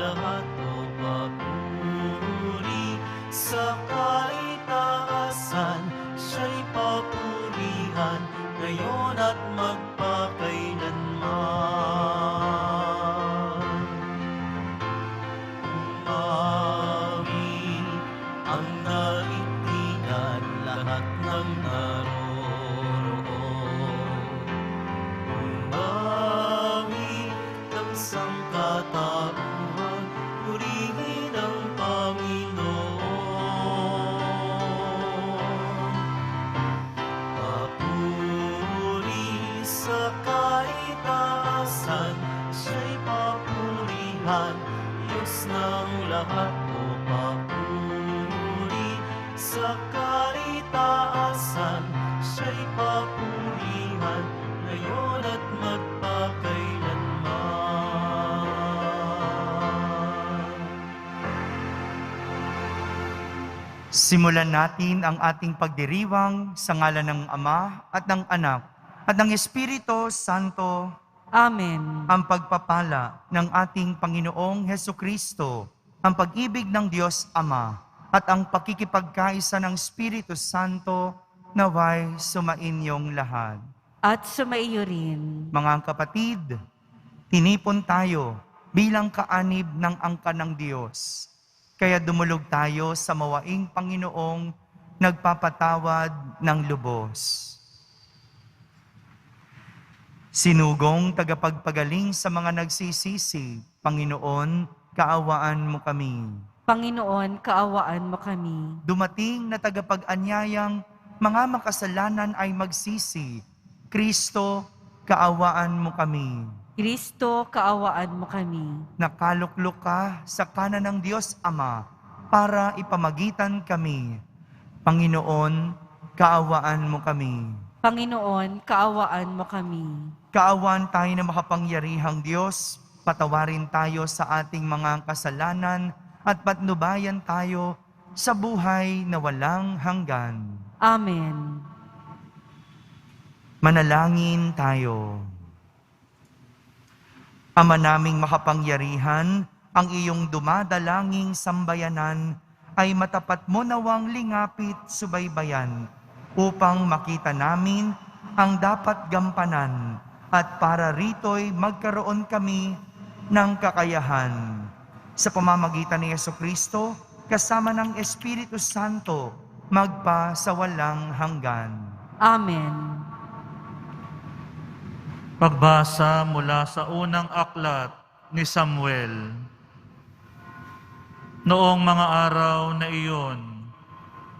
lahat o papuri sa kaitaasan, siya'y papurihan ngayon at magpakailanman. Umawi ang daigdigan, lahat ng naroroon. Umawi ng sangkatauhan, purihin ang Panginoon. Papuri sa kaitaasan, siya'y papurihan, Diyos ng lahat o papuri sa kaitaasan, siya'y papurihan ngayon at magpakailanman. Simulan natin ang ating pagdiriwang sa ngalan ng Ama at ng Anak at ng Espiritu Santo. Amen. Ang pagpapala ng ating Panginoong Hesukristo, ang pag-ibig ng Diyos Ama, at ang pakikipagkaisa ng Espiritu Santo naway sumainyong lahat. At sumaiyo rin. Mga kapatid, tinipon tayo bilang kaanib ng angkan ng Diyos. Kaya dumulog tayo sa mawaing Panginoong nagpapatawad ng lubos. Sinugong tagapagpagaling sa mga nagsisisi, Panginoon, kaawaan mo kami. Panginoon, kaawaan mo kami. Dumating na tagapag-anyayang mga makasalanan ay magsisi, Kristo, kaawaan mo kami. Kristo, kaawaan mo kami. Nakaluklok ka sa kanan ng Diyos Ama para ipamagitan kami. Panginoon, kaawaan mo kami. Panginoon, kaawaan mo kami. Kaawaan tayo na makapangyarihang Diyos, patawarin tayo sa ating mga kasalanan at patnubayan tayo sa buhay na walang hanggan. Amen. Manalangin tayo. Ama naming makapangyarihan, ang iyong dumadalanging sambayanan ay matapat mo nawang lingapit subaybayan upang makita namin ang dapat gampanan at para rito'y magkaroon kami ng kakayahan. Sa pamamagitan ni Jesucristo, kasama ng Espiritu Santo, magpa sa walang hanggan. Amen. Pagbasa mula sa unang aklat ni Samuel. Noong mga araw na iyon,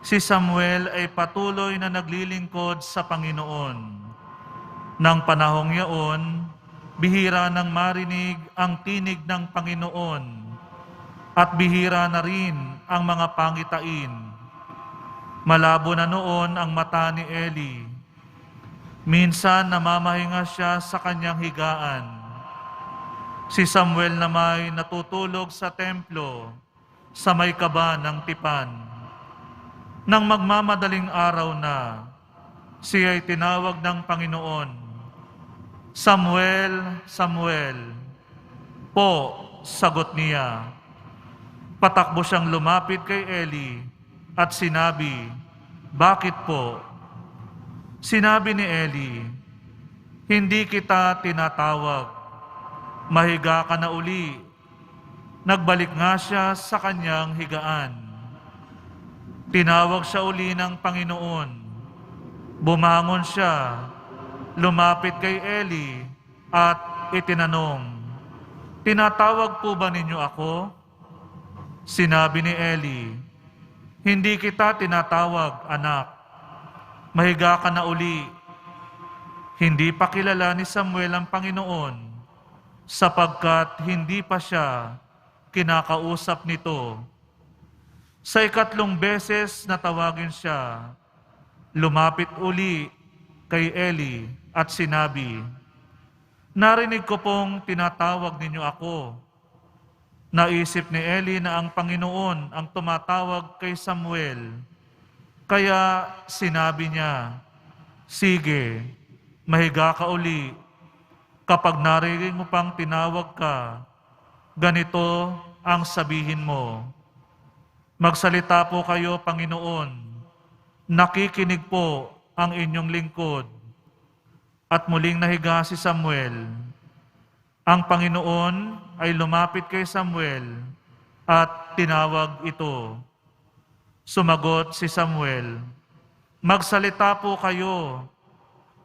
si Samuel ay patuloy na naglilingkod sa Panginoon. Nang panahong yaon, bihira nang marinig ang tinig ng Panginoon at bihira na rin ang mga pangitain. Malabo na noon ang mata ni Eli. Minsan namamahinga siya sa kanyang higaan. Si Samuel na may natutulog sa templo sa may kaba ng tipan. Nang magmamadaling araw na, siya'y tinawag ng Panginoon, Samuel, Samuel. Po, sagot niya. Patakbo siyang lumapit kay Eli at sinabi, Bakit po? Sinabi ni Eli, Hindi kita tinatawag. Mahiga ka na uli. Nagbalik nga siya sa kanyang higaan. Tinawag siya uli ng Panginoon. Bumangon siya, lumapit kay Eli at itinanong, Tinatawag po ba ninyo ako? Sinabi ni Eli, Hindi kita tinatawag, anak. Mahiga ka na uli. Hindi pa kilala ni Samuel ang Panginoon, sapagkat hindi pa siya kinakausap nito. Sa ikatlong beses na tawagin siya, lumapit uli kay Eli at sinabi, Narinig ko pong tinatawag ninyo ako. Naisip ni Eli na ang Panginoon ang tumatawag kay Samuel. Kaya sinabi niya, Sige, mahiga ka uli. Kapag narinig mo pang tinawag ka, ganito ang sabihin mo. Magsalita po kayo, Panginoon. Nakikinig po ang inyong lingkod. At muling nahiga si Samuel. Ang Panginoon ay lumapit kay Samuel at tinawag ito. Sumagot si Samuel, magsalita po kayo,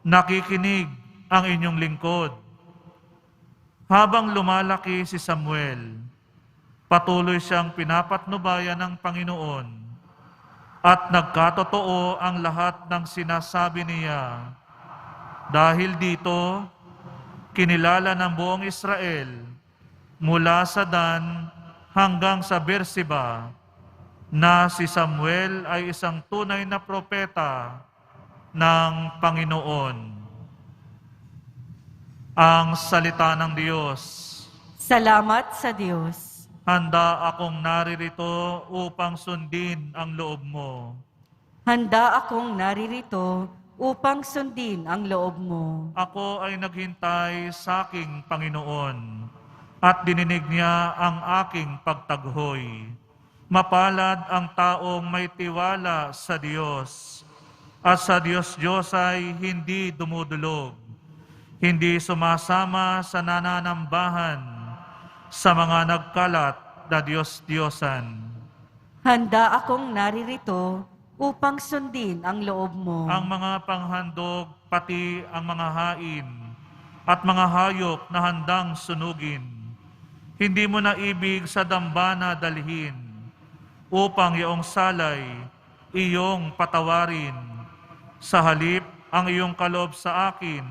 nakikinig ang inyong lingkod. Habang lumalaki si Samuel, patuloy siyang pinapatnubayan ng Panginoon at nagkatotoo ang lahat ng sinasabi niya. Dahil dito, kinilala ng buong Israel mula sa Dan hanggang sa Berseba na si Samuel ay isang tunay na propeta ng Panginoon. Ang salita ng Diyos. Salamat sa Diyos. Handa akong naririto upang sundin ang loob mo. Handa akong naririto upang sundin ang loob mo. Ako ay naghintay sa aking Panginoon at dininig niya ang aking pagtaghoy. Mapalad ang taong may tiwala sa Diyos at sa Diyos ay hindi dumudulog, hindi sumasama sa nananambahan sa mga nagkalat na Diyos-Diyosan. Handa akong naririto upang sundin ang loob mo. Ang mga panghandog, pati ang mga hain at mga hayop na handang sunugin, hindi mo na ibig sa dambana dalhin, upang iyong salay, iyong patawarin. Sa halip, ang iyong kaloob sa akin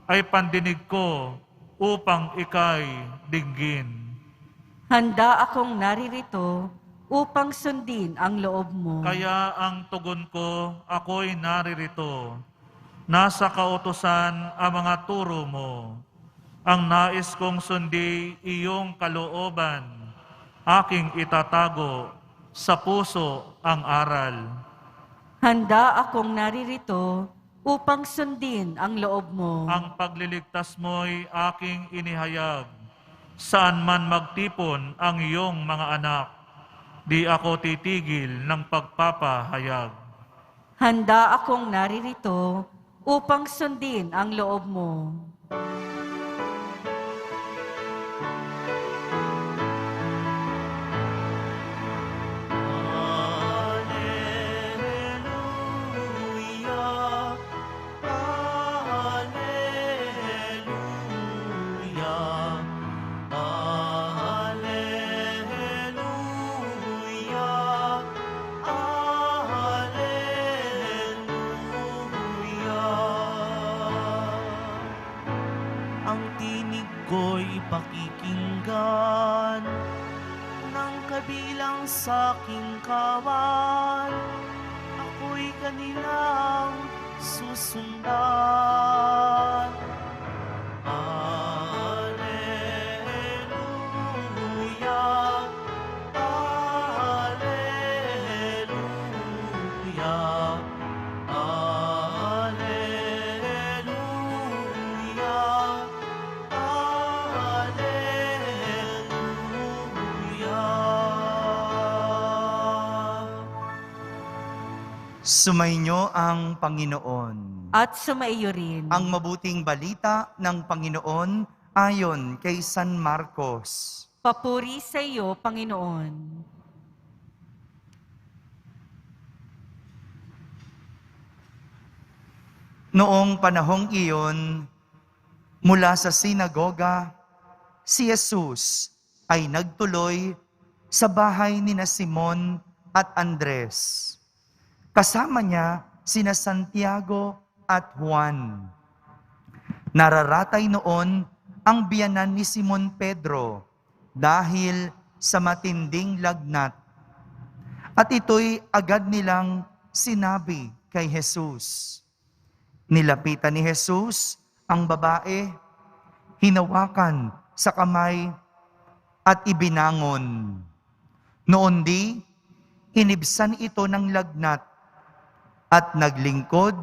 ay pandinig ko upang ikay dinggin. Handa akong naririto upang sundin ang loob mo. Kaya ang tugon ko, ako'y naririto. Nasa kautusan ang mga turo mo. Ang nais kong sundi iyong kalooban, aking itatago sa puso ang aral. Handa akong naririto upang sundin ang loob mo. Ang pagliligtas mo'y aking inihayag. Saan man magtipon ang iyong mga anak, di ako titigil ng pagpapahayag. Handa akong naririto upang sundin ang loob mo. Alleluia, Alleluia, Alleluia, Alleluia. Ang tinig ko'y pakikinggan ng kabilang sa aking kawan, ako'y kanilang susundan. Alleluia, Alleluia, Alleluia, Alleluia. Sumainyo ang Panginoon. At sumaiyo rin. Ang mabuting balita ng Panginoon ayon kay San Marcos. Papuri sa iyo, Panginoon. Noong panahong iyon, mula sa sinagoga, si Jesus ay nagtuloy sa bahay ni Simon at Andres. Kasama niya sina Santiago at Juan. Nararatay noon ang biyanan ni Simon Pedro dahil sa matinding lagnat. At ito'y agad nilang sinabi kay Jesus. Nilapitan ni Jesus ang babae, hinawakan sa kamay at ibinangon. Noon di, inibsan ito ng lagnat at naglingkod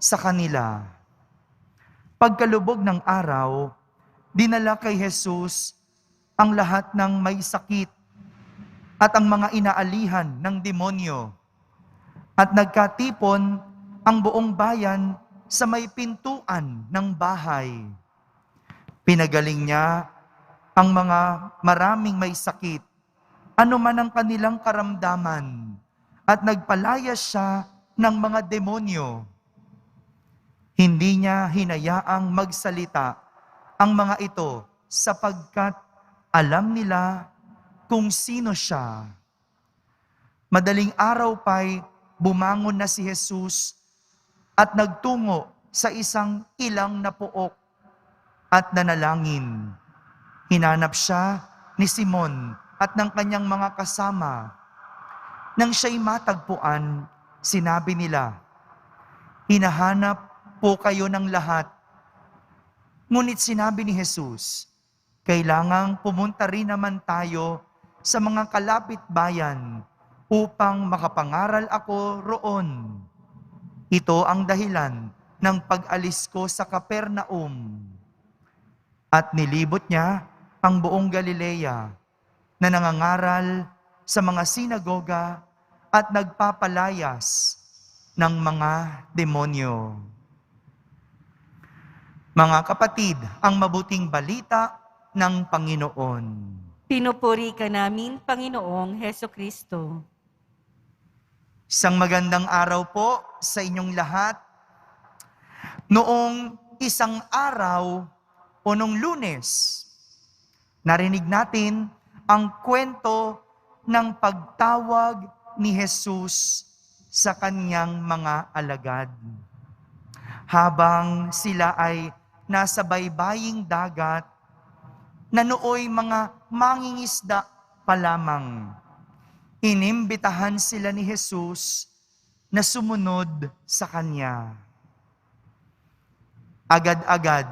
sa kanila. Pagkalubog ng araw, dinala kay Jesus ang lahat ng may sakit at ang mga inaalihan ng demonyo. At nagkatipon ang buong bayan sa may pintuan ng bahay. Pinagaling niya ang mga maraming may sakit, anuman ang kanilang karamdaman, at nagpalayas siya ng mga demonyo. Hindi niya hinayaang magsalita ang mga ito sapagkat alam nila kung sino siya. Madaling araw pa'y bumangon na si Jesus at nagtungo sa isang ilang na pook at nanalangin. Hinanap siya ni Simon at ng kanyang mga kasama. Nang siya'y matagpuan, sinabi nila, "Hinahanap po kayo ng lahat." Ngunit sinabi ni Jesus, "Kailangang pumunta rin naman tayo sa mga kalapit bayan upang makapangaral ako roon. Ito ang dahilan ng pag-alis ko sa Capernaum." At nilibot niya ang buong Galilea na nangangaral sa mga sinagoga at nagpapalayas ng mga demonyo. Mga kapatid, ang mabuting balita ng Panginoon. Pinupuri ka namin, Panginoong Hesukristo. Isang magandang araw po sa inyong lahat. Noong isang araw o noong Lunes, narinig natin ang kwento ng pagtawag ni Jesus sa kanyang mga alagad. Habang sila ay nasa baybaying dagat, na nooy mga mangingisda pa lamang, inimbitahan sila ni Jesus na sumunod sa kanya. Agad-agad,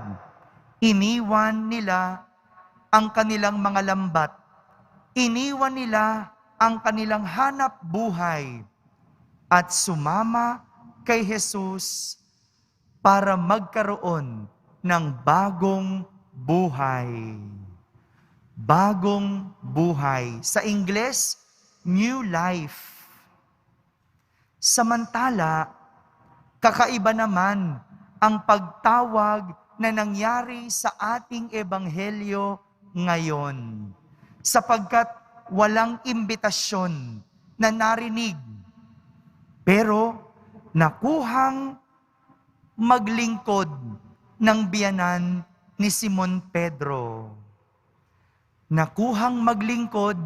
iniwan nila ang kanilang mga lambat. Iniwan nila ang kanilang hanap buhay at sumama kay Jesus para magkaroon ng bagong buhay. Bagong buhay. Sa Ingles, new life. Samantala, kakaiba naman ang pagtawag na nangyari sa ating ebanghelyo ngayon, sapagkat walang imbitasyon na narinig, pero nakuhang maglingkod ng biyanan ni Simon Pedro. Nakuhang maglingkod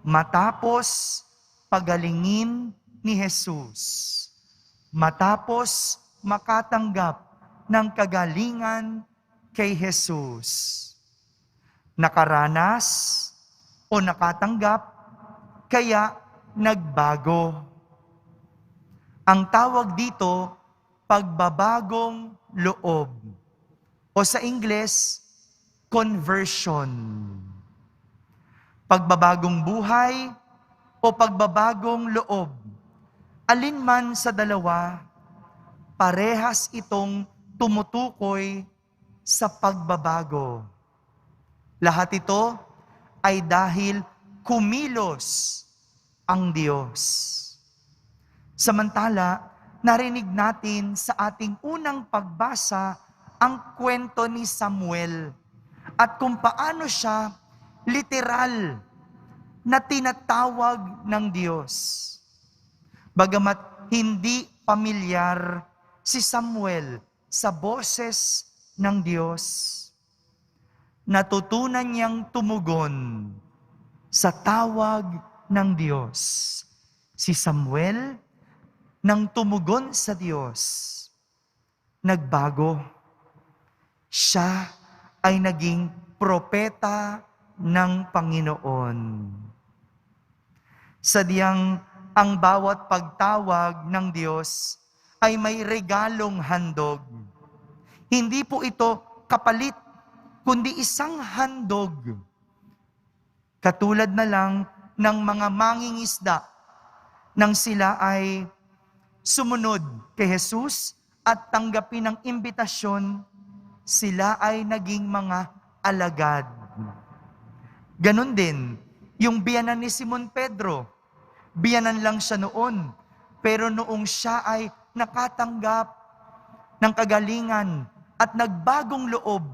matapos pagalingin ni Jesus. Matapos makatanggap ng kagalingan kay Jesus. Nakaranas o nakatanggap, kaya nagbago. Ang tawag dito, pagbabagong loob. O sa Ingles, conversion. Pagbabagong buhay o pagbabagong loob. Alin man sa dalawa, parehas itong tumutukoy sa pagbabago. Lahat ito ay dahil kumilos ang Diyos. Samantala, narinig natin sa ating unang pagbasa ang kwento ni Samuel at kung paano siya literal na tinatawag ng Diyos. Bagamat hindi pamilyar si Samuel sa boses ng Diyos, natutunan niyang tumugon sa tawag ng Diyos. Si Samuel, nang tumugon sa Diyos, nagbago. Siya ay naging propeta ng Panginoon. Sadyang ang bawat pagtawag ng Diyos ay may regalong handog. Hindi po ito kapalit, kundi isang handog. Katulad na lang ng mga mangingisda nang sila ay sumunod kay Jesus at tanggapin ang imbitasyon, sila ay naging mga alagad. Ganon din, yung biyanan ni Simon Pedro. Biyanan lang siya noon, pero noong siya ay nakatanggap ng kagalingan at nagbagong loob,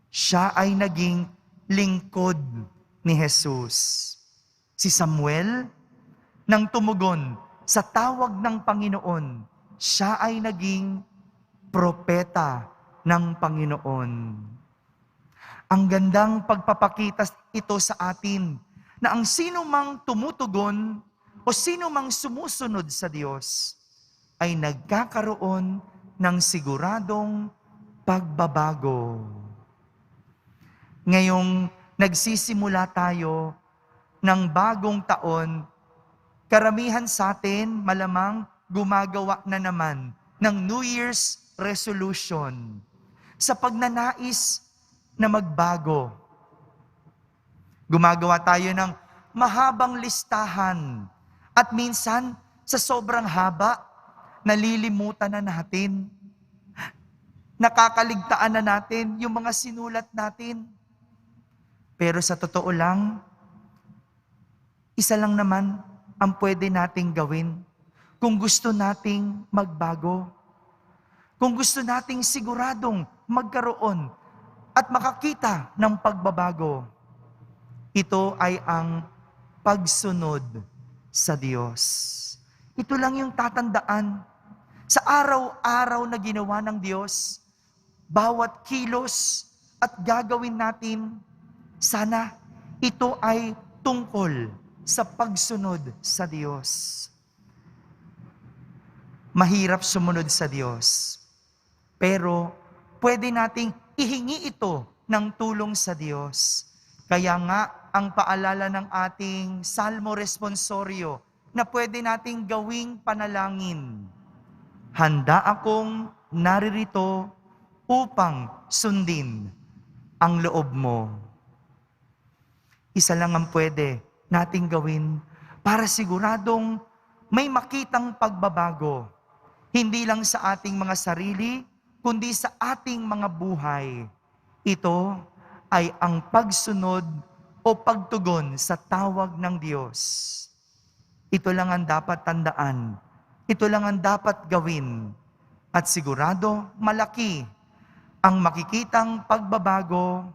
siya ay naging lingkod ni Jesus. Si Samuel, nang tumugon sa tawag ng Panginoon, siya ay naging propeta ng Panginoon. Ang gandang pagpapakita ito sa atin na ang sino mang tumutugon o sino mang sumusunod sa Diyos ay nagkakaroon ng siguradong pagbabago. Ngayong nagsisimula tayo ng bagong taon, karamihan sa atin malamang gumagawa na naman ng New Year's resolution sa pagnanais na magbago. Gumagawa tayo ng mahabang listahan at minsan sa sobrang haba, nalilimutan na natin. Nakakaligtaan na natin yung mga sinulat natin. Pero sa totoo lang, isa lang naman ang pwede nating gawin kung gusto nating magbago. Kung gusto nating siguradong magkaroon at makakita ng pagbabago. Ito ay ang pagsunod sa Diyos. Ito lang yung tatandaan. Sa araw-araw na ginawa ng Diyos, bawat kilos at gagawin natin, sana ito ay tungkol sa pagsunod sa Diyos. Mahirap sumunod sa Diyos, pero pwede nating ihingi ito ng tulong sa Diyos. Kaya nga, ang paalala ng ating Salmo Responsorio na pwede nating gawing panalangin. Handa akong naririto upang sundin ang loob mo. Isa lang ang pwede nating gawin para siguradong may makitang pagbabago. Hindi lang sa ating mga sarili, kundi sa ating mga buhay. Ito ay ang pagsunod o pagtugon sa tawag ng Diyos. Ito lang ang dapat tandaan. Ito lang ang dapat gawin. At sigurado, malaki ang makikitang pagbabago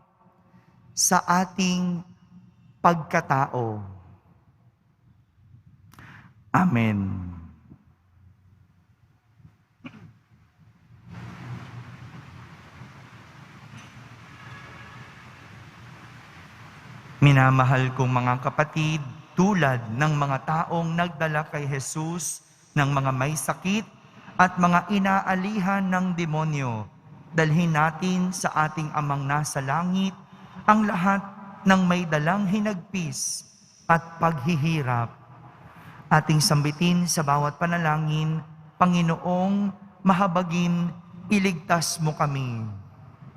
sa ating pagkatao. Amen. Minamahal kong mga kapatid, tulad ng mga taong nagdala kay Jesus ng mga may sakit at mga inaalihan ng demonyo, dalhin natin sa ating Amang nasa langit ang lahat ng may dalang hinagpis at paghihirap. Ating sambitin sa bawat panalangin, Panginoong mahabagin, iligtas mo kami.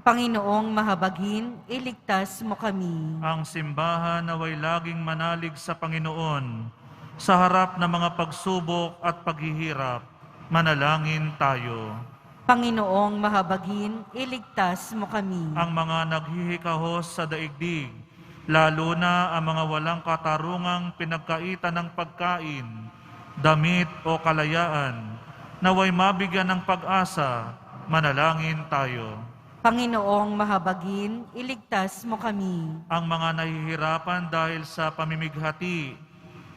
Panginoong mahabagin, iligtas mo kami. Ang simbahan naway laging manalig sa Panginoon sa harap ng mga pagsubok at paghihirap. Manalangin tayo. Panginoong mahabagin, iligtas mo kami. Ang mga naghihikahos sa daigdig, lalo na ang mga walang katarungang pinagkaitan ng pagkain, damit o kalayaan, naway mabigyan ng pag-asa. Manalangin tayo. Panginoong mahabagin, iligtas mo kami. Ang mga nahihirapan dahil sa pamimighati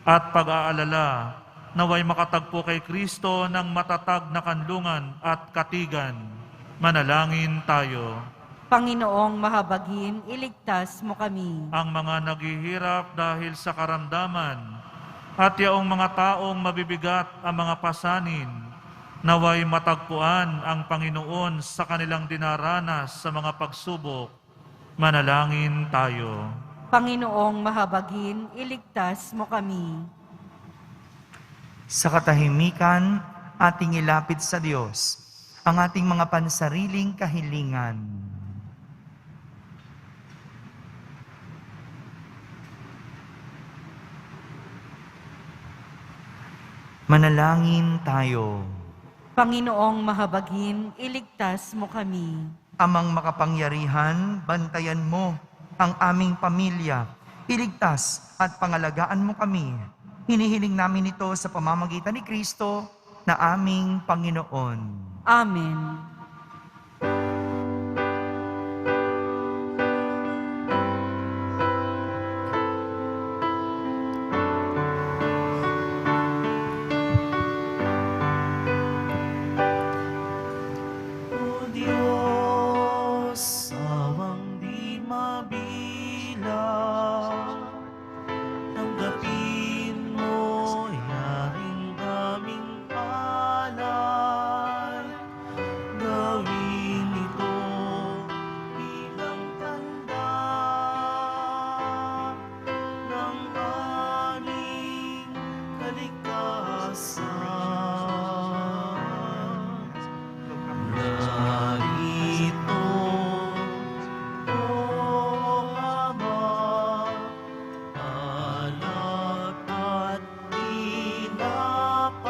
at pag-aalala, naway makatagpo kay Kristo ng matatag na kanlungan at katigan. Manalangin tayo. Panginoong mahabagin, iligtas mo kami. Ang mga naghihirap dahil sa karamdaman at yaong mga taong mabibigat ang mga pasanin, naway matagpuan ang Panginoon sa kanilang dinaranas sa mga pagsubok. Manalangin tayo. Panginoong mahabagin, iligtas mo kami. Sa katahimikan, ating ilapit sa Diyos ang ating mga pansariling kahilingan. Manalangin tayo. Panginoong mahabagin, iligtas mo kami. Amang makapangyarihan, bantayan mo ang aming pamilya. Iligtas at pangalagaan mo kami. Hinihiling namin ito sa pamamagitan ni Kristo na aming Panginoon. Amen. O Diyos, sawang di mabilang, tanggapin mo yaring aming alay. Gawin ito bilang tanda ng aming kaligtasan. Narito, O Ama, alak at tinapay,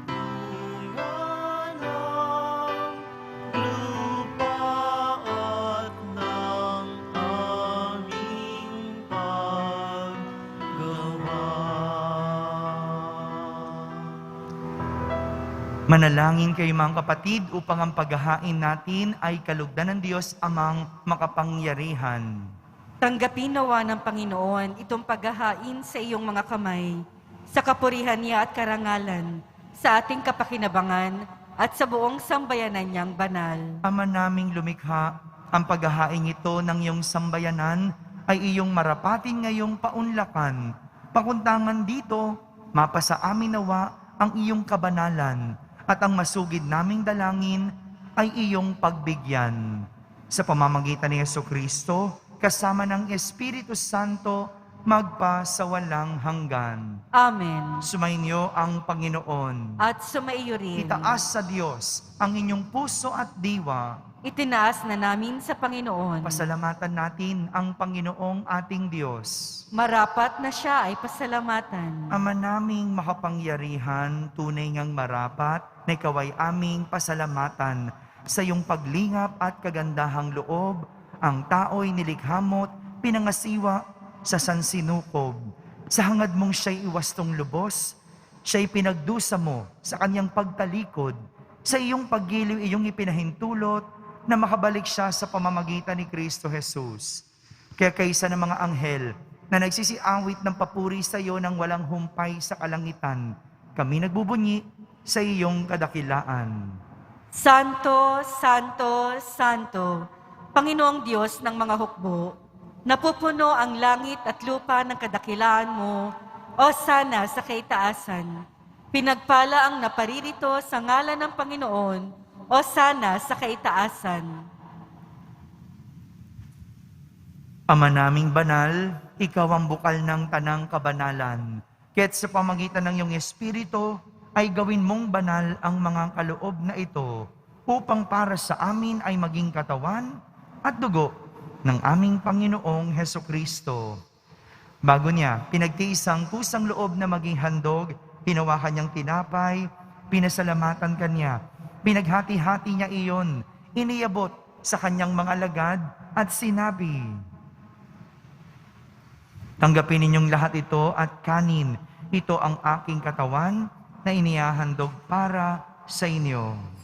tuya ng lupa at ng aming paggawa. Manalangin kayo mga kapatid upang ang paghahain natin ay kalugdan ng Diyos amang makapangyarihan. Tanggapin nawa ng Panginoon itong paghahain sa iyong mga kamay, sa kapurihan niya at karangalan, sa ating kapakinabangan at sa buong sambayanan niyang banal. Ama naming lumikha, ang paghahain ito ng iyong sambayanan ay iyong marapatin ngayong paunlakan. Pakuntangan dito, mapasa amin nawa ang iyong kabanalan at ang masugid naming dalangin ay iyong pagbigyan. Sa pamamagitan ni Jesucristo, kasama ng Espiritu Santo, magpa sa walang hanggan. Amen. Sumainyo ang Panginoon. At sumaiyo rin. Itaas sa Diyos ang inyong puso at diwa. Itinaas na namin sa Panginoon. Pasalamatan natin ang Panginoong ating Diyos. Marapat na siya ay pasalamatan. Ama naming makapangyarihan, tunay ngang marapat na ikaw ay aming pasalamatan sa iyong paglingap at kagandahang loob. Ang tao'y nilikha mo't pinangasiwa sa sansinukob. Sa hangad mong siya'y iwastong lubos, siya'y pinagdusa mo sa kanyang pagtalikod. Sa iyong paggiliw iyong ipinahintulot na makabalik siya sa pamamagitan ni Kristo Jesus. Kaya kaysa ng mga anghel na nagsisiawit ng papuri sa iyo ng walang humpay sa kalangitan, kami nagbubunyi sa iyong kadakilaan. Santo, Santo, Santo, Panginoong Diyos ng mga hukbo, napupuno ang langit at lupa ng kadakilaan mo, o sana sa kaitaasan. Pinagpala ang naparirito sa ngalan ng Panginoon, o sana sa kaitaasan. Ama naming banal, ikaw ang bukal ng tanang kabanalan. Kaya't sa pamagitan ng iyong Espiritu, ay gawin mong banal ang mga kaloob na ito, upang para sa amin ay maging katawan at dugo ng aming Panginoong Hesukristo. Bago niya, pinagtiisang kusang loob na maging handog, hinawa kanyang tinapay, pinasalamatan kanya, pinaghati-hati niya iyon, iniabot sa kanyang mga alagad at sinabi, "Tanggapin ninyong lahat ito at kanin, ito ang aking katawan na inihahandog para sa inyo."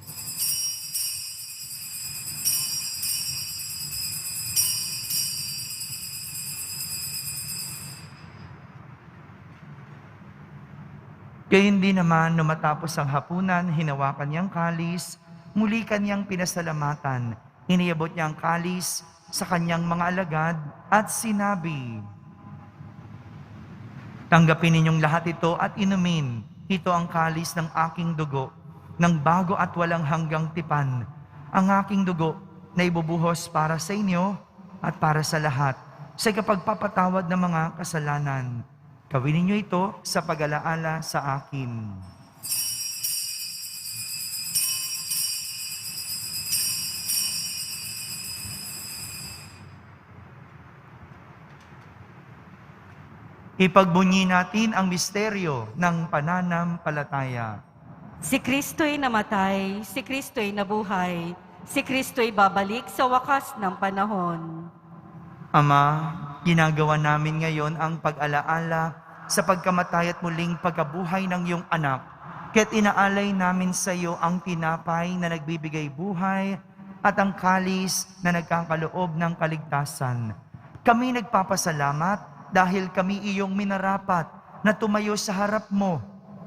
Gayon din naman, nung matapos ang hapunan, hinawakan niyang kalis, muli kanyang pinasalamatan, iniabot niya ang kalis sa kanyang mga alagad at sinabi, "Tanggapin ninyong lahat ito at inumin, ito ang kalis ng aking dugo, ng bago at walang hanggang tipan, ang aking dugo na ibubuhos para sa inyo at para sa lahat, sa kapagpapatawad ng mga kasalanan. Gawin ninyo ito sa pag-alaala sa akin." Ipagbunyi natin ang misteryo ng pananampalataya. Si Kristo'y namatay, si Kristo'y nabuhay, si Kristo'y babalik sa wakas ng panahon. Ama, ginagawa namin ngayon ang pag-alaala sa pagkamatay at muling pagkabuhay ng iyong anak. Kaya't inaalay namin sa iyo ang tinapay na nagbibigay buhay at ang kalis na nagkakaloob ng kaligtasan. Kami nagpapasalamat dahil kami iyong minarapat na tumayo sa harap mo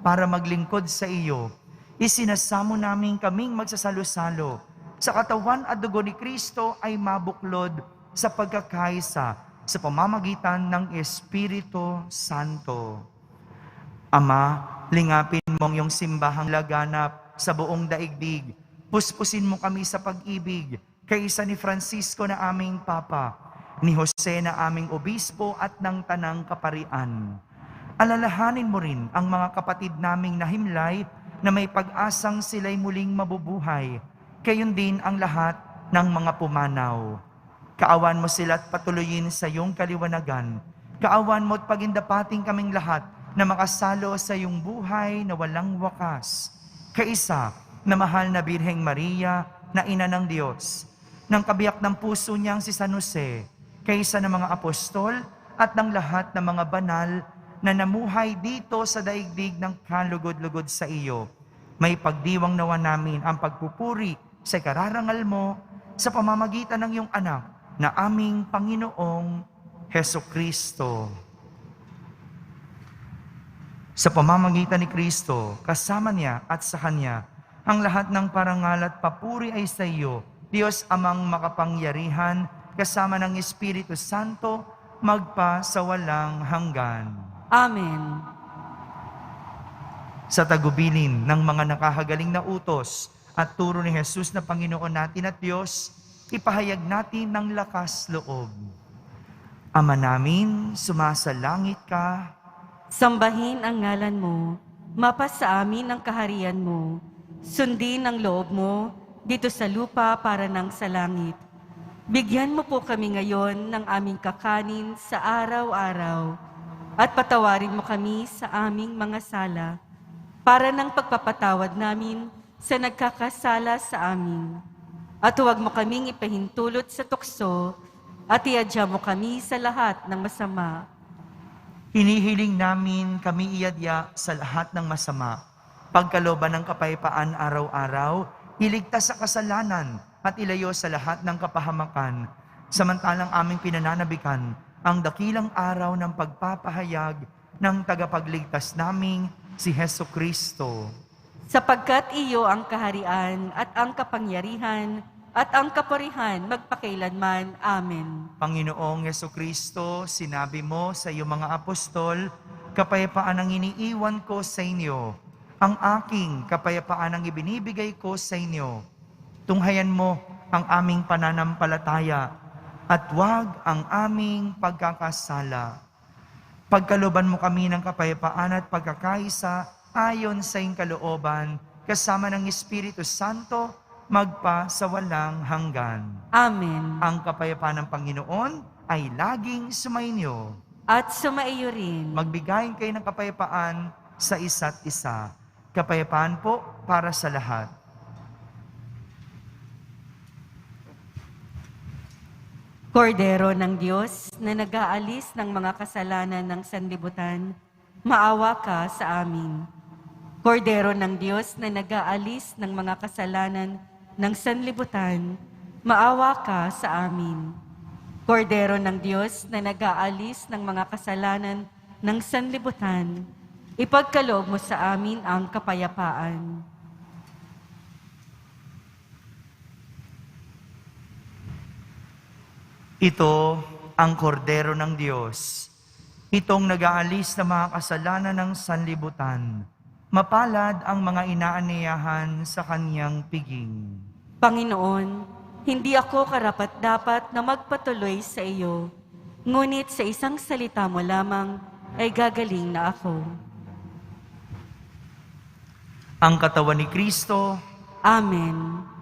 para maglingkod sa iyo. Isinasamo namin kaming magsasalo-salo sa katawan at dugo ni Kristo ay mabuklod sa pagkakaisa sa pamamagitan ng Espiritu Santo. Ama, lingapin mong iyong simbahang laganap sa buong daigdig. Puspusin mo kami sa pag-ibig kaysa ni Francisco na aming Papa, ni Jose na aming Obispo at ng Tanang Kaparian. Alalahanin mo rin ang mga kapatid naming nahimlay na may pag-asang sila'y muling mabubuhay. Gayon din ang lahat ng mga pumanaw. Kaawan mo sila at patuloyin sa iyong kaliwanagan. Kaawan mo at pagindapating kaming lahat na makasalo sa iyong buhay na walang wakas. Kaisa na mahal na Birheng Maria na ina ng Diyos, ng kabiyak ng puso niyang si San Jose, kaisa ng mga apostol at ng lahat ng mga banal na namuhay dito sa daigdig ng kalugod-lugod sa iyo. May pagdiwang nawa namin ang pagpupuri sa kararangal mo sa pamamagitan ng iyong anak na aming Panginoong Hesukristo. Sa pamamagitan ni Kristo, kasama niya at sa Kanya, ang lahat ng parangal at papuri ay sa iyo, Diyos Amang makapangyarihan, kasama ng Espiritu Santo, magpa sa walang hanggan. Amen. Sa tagubilin ng mga nakahagaling na utos at turo ni Jesus na Panginoon natin at Diyos, ipahayag natin ng lakas loob. Ama namin, sumasalangit ka. Sambahin ang ngalan mo, mapasa amin ang kaharian mo, sundin ang loob mo dito sa lupa para ng sa langit. Bigyan mo po kami ngayon ng aming kakanin sa araw-araw at patawarin mo kami sa aming mga sala para ng pagpapatawad namin sa nagkakasala sa amin. At huwag mo kaming ipahintulot sa tukso at iadya mo kami sa lahat ng masama. Hinihiling namin kami iadya sa lahat ng masama. Pagkalooban ng kapayapaan araw-araw, iligtas sa kasalanan at ilayo sa lahat ng kapahamakan. Samantalang aming pinananabikan ang dakilang araw ng pagpapahayag ng tagapagligtas naming si Hesukristo. Sapagkat iyo ang kaharian at ang kapangyarihan at ang kapurihan magpakailanman. Amen. Panginoong Hesukristo, sinabi mo sa iyong mga apostol, kapayapaan ang iniiwan ko sa inyo. Ang aking kapayapaan ang ibinibigay ko sa inyo. Tunghayan mo ang aming pananampalataya at huwag ang aming pagkakasala. Pagkalooban mo kami ng kapayapaan at pagkakaisa ayon sa iyong kalooban, kasama ng Espiritu Santo, magpa sa walang hanggan. Amen. Ang kapayapaan ng Panginoon ay laging sumainyo. At sumaiyo rin. Magbigay kayo ng kapayapaan sa isa't isa. Kapayapaan po para sa lahat. Kordero ng Diyos na nag-aalis ng mga kasalanan ng sanlibutan, maawa ka sa amin. Kordero ng Diyos na nag-aalis ng mga kasalanan ng sanlibutan, maawa ka sa amin. Kordero ng Diyos na nag-aalis ng mga kasalanan ng sanlibutan, ipagkaloob mo sa amin ang kapayapaan. Ito ang kordero ng Diyos. Itong nag-aalis ng mga kasalanan ng sanlibutan. Mapalad ang mga inaaniyahan sa kanyang piging. Panginoon, hindi ako karapat-dapat na magpatuloy sa iyo, ngunit sa isang salita mo lamang ay gagaling na ako. Ang katawan ni Kristo. Amen.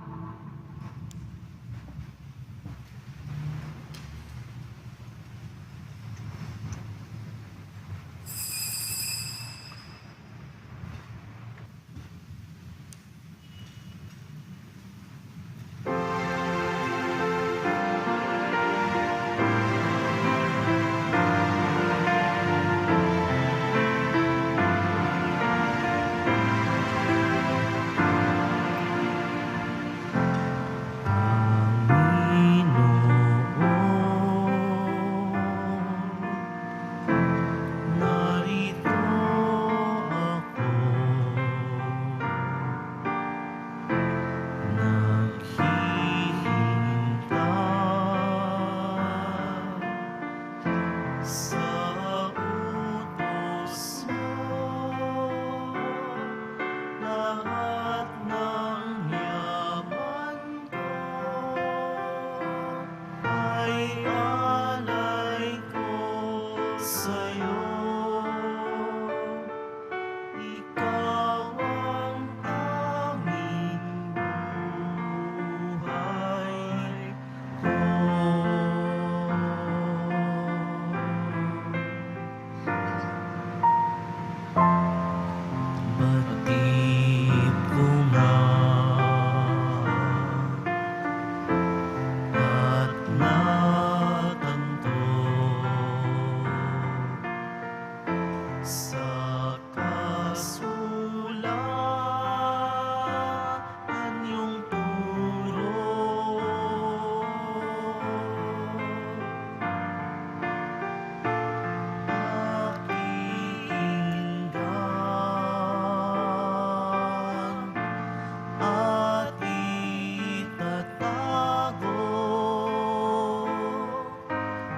sa'yo. Ikaw ang tanging buhay ko. Batid ko nga at natanto sa kasulatan yung turo. Pakinggan at itatago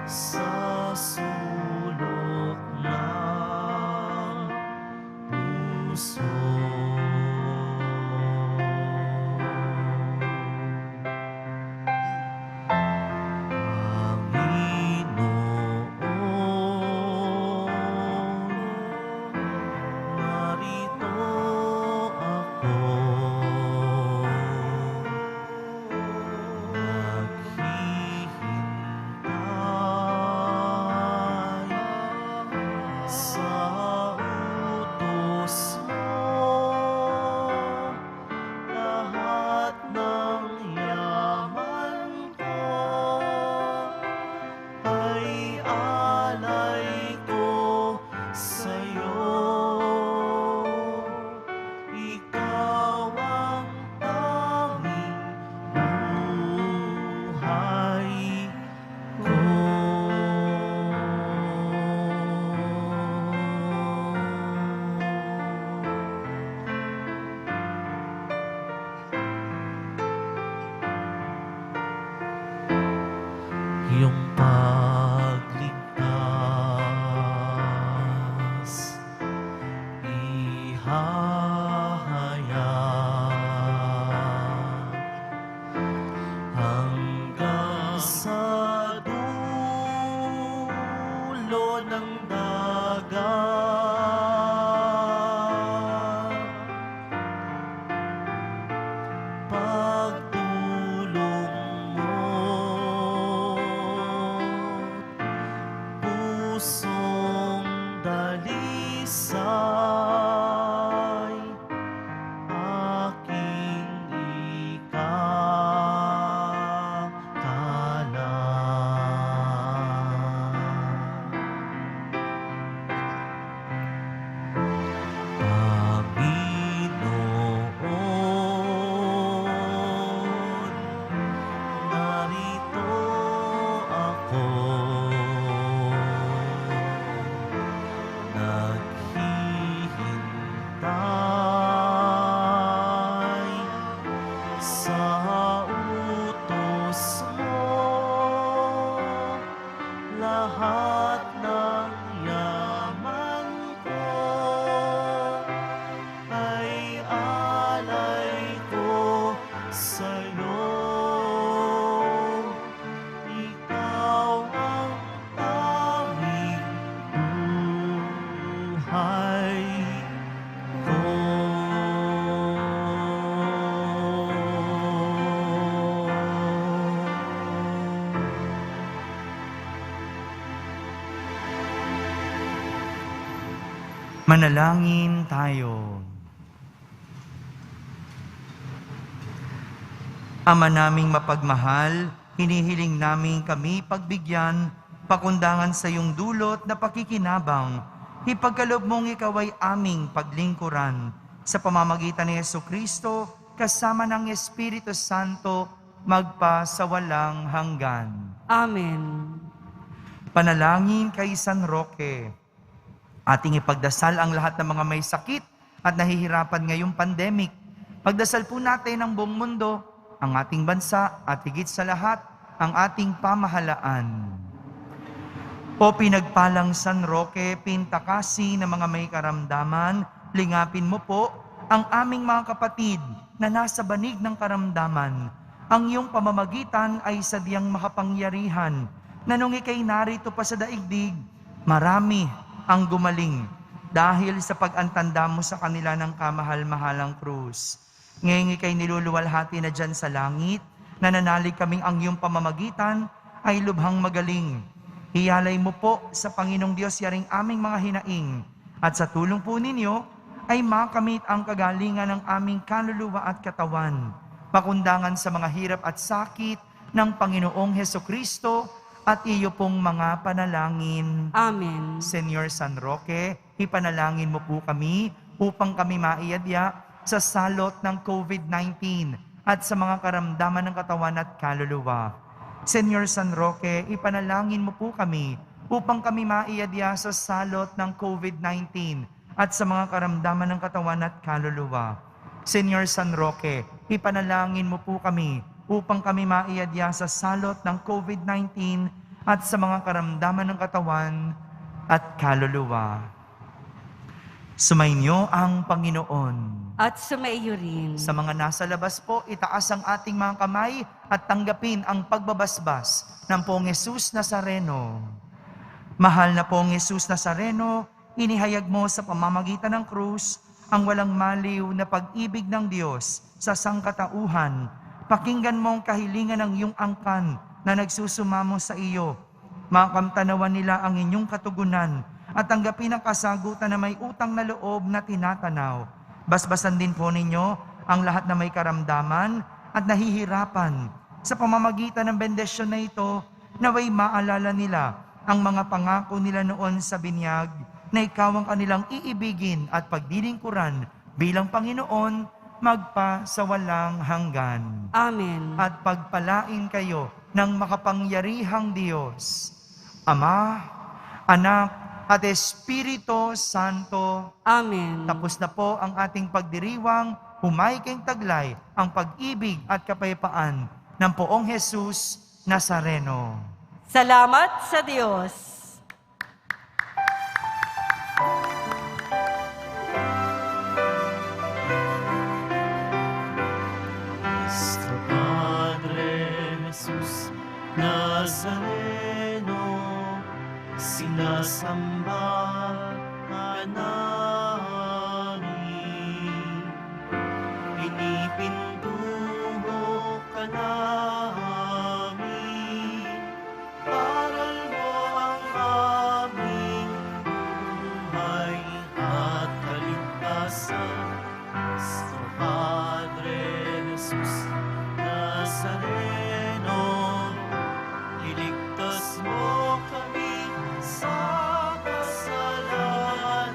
sa sulok ng puso. Panginoon, narito ako, naghihintay sa utos mo. Lahat ng yaman ko ay alay ko sa'yo. Ikaw ang tanging buhay ko. Iyong pagligtas ihahayag hanggang sa dulo ng dagat. Pagtulong mo, pusong dalisay, aking Panginoon, narito ako, naghihintay sa utos mo. Lahat ng yaman ko ay alay ko sa'yo. Ikaw ang tanging buhay ko. Manalangin tayo. Ama naming mapagmahal, hinihiling namin kami pagbigyan, pakundangan sa iyong dulot na pakikinabang, ipagkaloob mong ikaw ay aming paglingkuran sa pamamagitan ni Jesucristo kasama ng Espiritu Santo magpa sa walang hanggan. Amen. Panalangin kay San Roque. Ating ipagdasal ang lahat ng mga may sakit at nahihirapan ngayong pandemic. Pagdasal po natin ang buong mundo, ang ating bansa at higit sa lahat, ang ating pamahalaan. O pinagpalang San Roque, pintakasi ng mga may karamdaman, lingapin mo po ang aming mga kapatid na nasa banig ng karamdaman. Ang iyong pamamagitan ay sadyang makapangyarihan na nung ikay narito pa sa daigdig, Marami ang gumaling dahil sa pag-antanda mo sa kanila ng kamahal-mahalang krus. Ngayon ikay niluluwalhati na dyan sa langit, nananalig kaming ang iyong pamamagitan ay lubhang magaling. Hiyalay mo po sa Panginoong Diyos yaring aming mga hinaing, at sa tulong po ninyo ay makamit ang kagalingan ng aming kaluluwa at katawan, pakundangan sa mga hirap at sakit ng Panginoong Hesukristo at iyo pong mga panalangin. Amen. Senyor San Roque, ipanalangin mo po kami upang kami maiyadya sa salot ng COVID-19 at sa mga karamdaman ng katawan at kaluluwa. Senyor San Roque, ipanalangin mo po kami upang kami maiyadya sa salot ng COVID-19 at sa mga karamdaman ng katawan at kaluluwa. Senyor San Roque, ipanalangin mo po kami upang kami maiyadya sa salot ng COVID-19 at sa mga karamdaman ng katawan at kaluluwa. Sumainyo ang Panginoon. At sumaiyo rin. Sa mga nasa labas po, itaas ang ating mga kamay at tanggapin ang pagbabasbas ng Poong Jesus Nazareno. Mahal na Poong Jesus Nazareno, inihayag mo sa pamamagitan ng krus ang walang maliw na pag-ibig ng Diyos sa sangkatauhan. Pakinggan mo ang kahilingan ng iyong angkan na nagsusumamo sa iyo. Makamtanawan nila ang inyong katugunan at tanggapin ang kasagutan na may utang na loob na tinatanaw. Basbasan din po ninyo ang lahat na may karamdaman at nahihirapan. Sa pamamagitan ng bendisyon na ito, naway maalala nila ang mga pangako nila noon sa binyag na ikaw ang kanilang iibigin at pagdilingkuran bilang Panginoon magpa sa walang hanggan. Amen. At pagpalain kayo ng makapangyarihang Diyos, Ama, Anak, at Espiritu Santo. Amen. Tapos na po ang ating pagdiriwang, humaykeng taglay ang pag-ibig at kapayapaan ng Poong Jesus Nazareno. Salamat sa Diyos. Nuestro Padre Jesús Nazareno, sinasamba ka namin, pinipintuho ka namin, aral mo ang aming buhay at kaligtasan. Nuestro Padre Jesús Nazareno, iligtas mo kami sa kasalanan.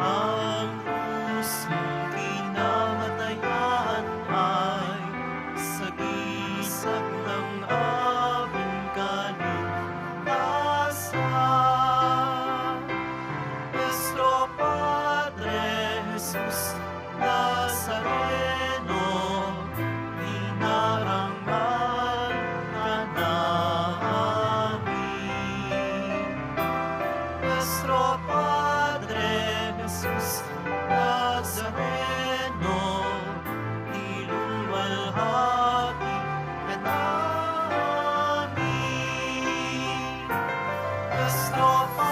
Ang pusong kinamatayan ay sagisag ng aming kaligtasan. Nuestro Padre Jesus Nazareno, dinarangal ka namin. Nuestro Padre Jesus Nazareno, niluluwalhati ka namin. Nuestro Padre